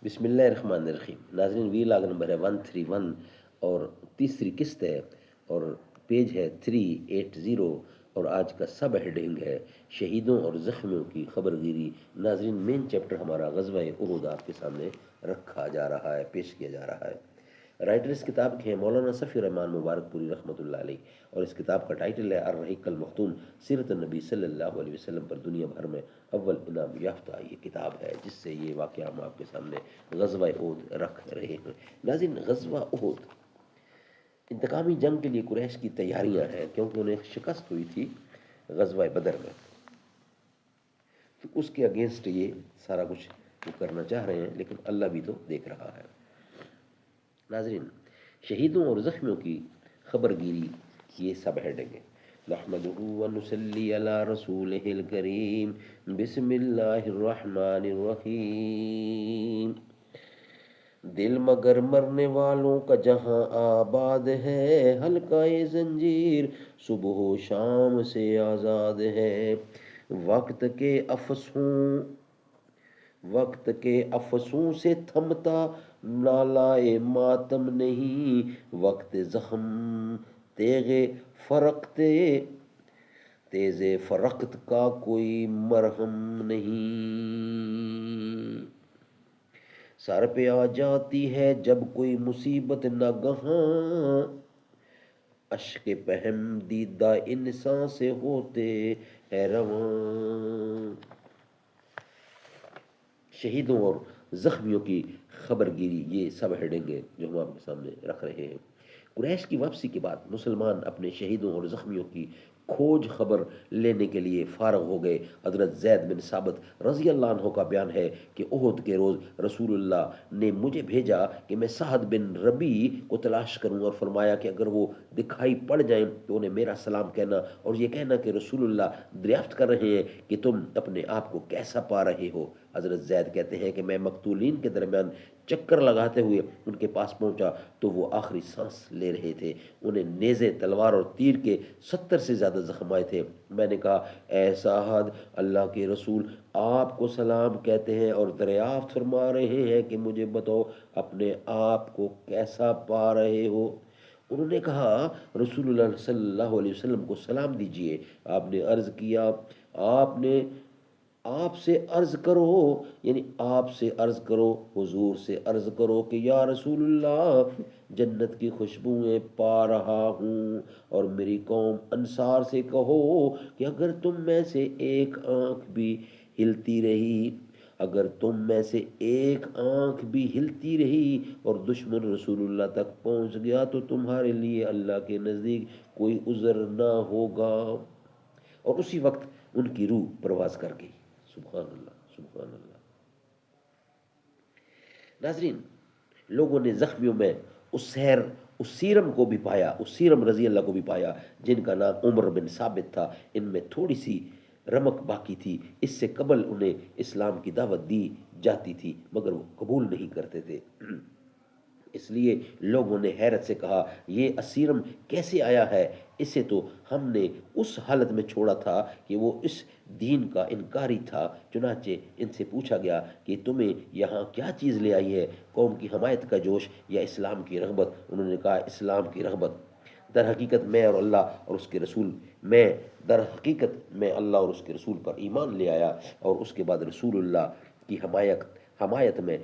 بسم اللہ الرحمن الرحیم. ناظرین، وی لاگ نمبر ہے 131 اور تیسری قسط ہے اور پیج ہے 380 اور آج کا سب ہیڈنگ ہے شہیدوں اور زخمیوں کی خبرگیری. ناظرین، مین چیپٹر ہمارا غزوہ احد آپ کے سامنے رکھا جا رہا ہے، پیش کیا جا رہا ہے. رائٹر اس کتاب کے ہیں مولانا صفی الرحمان مبارک پوری رحمۃ اللہ علیہ، اور اس کتاب کا ٹائٹل ہے الرحیق المختوم، سیرت النبی صلی اللہ علیہ وسلم پر دنیا بھر میں اول انعام یافتہ یہ کتاب ہے، جس سے یہ واقعہ ہم آپ کے سامنے غزوہ احد رکھ رہے ہیں. ناظرین، غزوہ احد انتقامی جنگ کے لیے قریش کی تیاریاں ہیں، کیونکہ انہیں شکست ہوئی تھی غزوہ بدر میں. تو اس کے اگینسٹ یہ سارا کچھ وہ کرنا چاہ رہے ہیں، لیکن اللہ بھی تو دیکھ رہا ہے. ناظرین، شہیدوں اور زخمیوں کی خبرگیری یہ سب ہیڈنگ ہے. نحمدہ ونصلی علی رسولہ الکریم، بسم اللہ الرحمن الرحیم. دل مگر مرنے والوں کا جہاں آباد ہے، حلقہ زنجیر صبح و شام سے آزاد ہے. وقت کے افسوں سے تھمتا نالائے ماتم نہیں، وقت زخم تیز فرقت کا کوئی مرہم نہیں. سر پہ آ جاتی ہے جب کوئی مصیبت ناگہاں، اشک پہم دیدہ انسان سے ہوتے ہے رواں. شہیدوں اور زخمیوں کی خبرگیری یہ سب ہیڈنگ ہے جو ہم آپ کے سامنے رکھ رہے ہیں. قریش کی واپسی کے بعد مسلمان اپنے شہیدوں اور زخمیوں کی کھوج خبر لینے کے لیے فارغ ہو گئے. حضرت زید بن ثابت رضی اللہ عنہ کا بیان ہے کہ احد کے روز رسول اللہ نے مجھے بھیجا کہ میں سعد بن ربی کو تلاش کروں، اور فرمایا کہ اگر وہ دکھائی پڑ جائیں تو انہیں میرا سلام کہنا اور یہ کہنا کہ رسول اللہ دریافت کر رہے ہیں کہ تم اپنے آپ کو کیسا پا رہے ہو. حضرت زید کہتے ہیں کہ میں مقتولین کے درمیان چکر لگاتے ہوئے ان کے پاس پہنچا تو وہ آخری سانس لے رہے تھے. انہیں نیزے، تلوار اور تیر کے 70 سے زیادہ زخم آئے تھے. میں نے کہا، اے سعد، اللہ کے رسول آپ کو سلام کہتے ہیں اور دریافت فرما رہے ہیں کہ مجھے بتاؤ اپنے آپ کو کیسا پا رہے ہو. انہوں نے کہا، رسول اللہ صلی اللہ علیہ وسلم کو سلام دیجئے. آپ نے عرض کیا، آپ سے عرض کرو، حضور سے عرض کرو کہ یا رسول اللہ، جنت کی خوشبوئیں پا رہا ہوں. اور میری قوم انصار سے کہو کہ اگر تم میں سے ایک آنکھ بھی ہلتی رہی اور دشمن رسول اللہ تک پہنچ گیا تو تمہارے لیے اللہ کے نزدیک کوئی عذر نہ ہوگا. اور اسی وقت ان کی روح پرواز کر گئی. سبحان اللہ، سبحان اللہ. ناظرین، لوگوں نے زخمیوں میں اس سیرم کو بھی پایا، اس سیرم رضی اللہ کو بھی پایا جن کا نام عمر بن ثابت تھا. ان میں تھوڑی سی رمق باقی تھی. اس سے قبل انہیں اسلام کی دعوت دی جاتی تھی مگر وہ قبول نہیں کرتے تھے. اس لیے لوگوں نے حیرت سے کہا، یہ اسیرم کیسے آیا ہے؟ اسے تو ہم نے اس حالت میں چھوڑا تھا کہ وہ اس دین کا انکاری تھا. چنانچہ ان سے پوچھا گیا کہ تمہیں یہاں کیا چیز لے آئی ہے؟ قوم کی حمایت کا جوش یا اسلام کی رغبت؟ انہوں نے کہا، اسلام کی رغبت. در حقیقت میں اللہ اور اس کے رسول پر ایمان لے آیا اور اس کے بعد رسول اللہ کی حمایت میں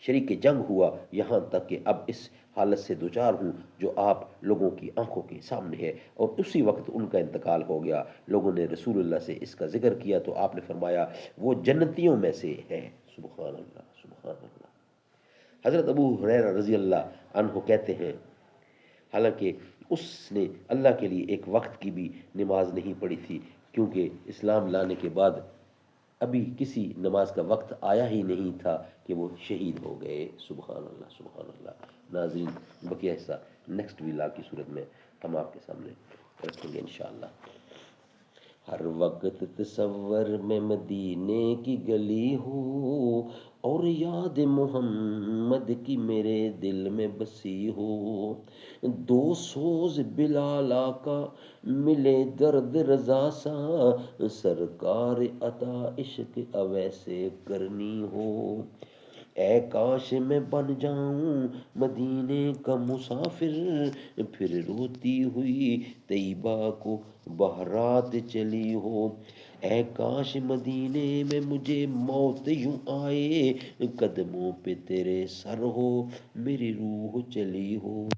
شریک جنگ ہوا، یہاں تک کہ اب اس حالت سے دوچار ہوں جو آپ لوگوں کی آنکھوں کے سامنے ہے. اور اسی وقت ان کا انتقال ہو گیا. لوگوں نے رسول اللہ سے اس کا ذکر کیا تو آپ نے فرمایا، وہ جنتیوں میں سے ہے. سبحان اللہ، سبحان اللہ. حضرت ابو ہریرہ رضی اللہ عنہ کہتے ہیں، حالانکہ اس نے اللہ کے لیے ایک وقت کی بھی نماز نہیں پڑھی تھی، کیونکہ اسلام لانے کے بعد ابھی کسی نماز کا وقت آیا ہی نہیں تھا کہ وہ شہید ہو گئے. سبحان اللہ، سبحان اللہ. ناظرین، بقیہ حصہ نیکسٹ ویلاگ کی صورت میں ہم آپ کے سامنے رکھیں گے انشاءاللہ. ہر وقت تصور میں مدینے کی گلی ہو اور یاد محمد کی میرے دل میں بسی ہو. دو سوز بلال آقا ملے درد رضا سا، سرکار عطا عشق اویسے کرنی ہو. اے کاش میں بن جاؤں مدینے کا مسافر، پھر روتی ہوئی طیبہ کو بہرات چلی ہو۔ اے کاش مدینے میں مجھے موت یوں آئے، قدموں پہ تیرے سر ہو میری روح چلی ہو۔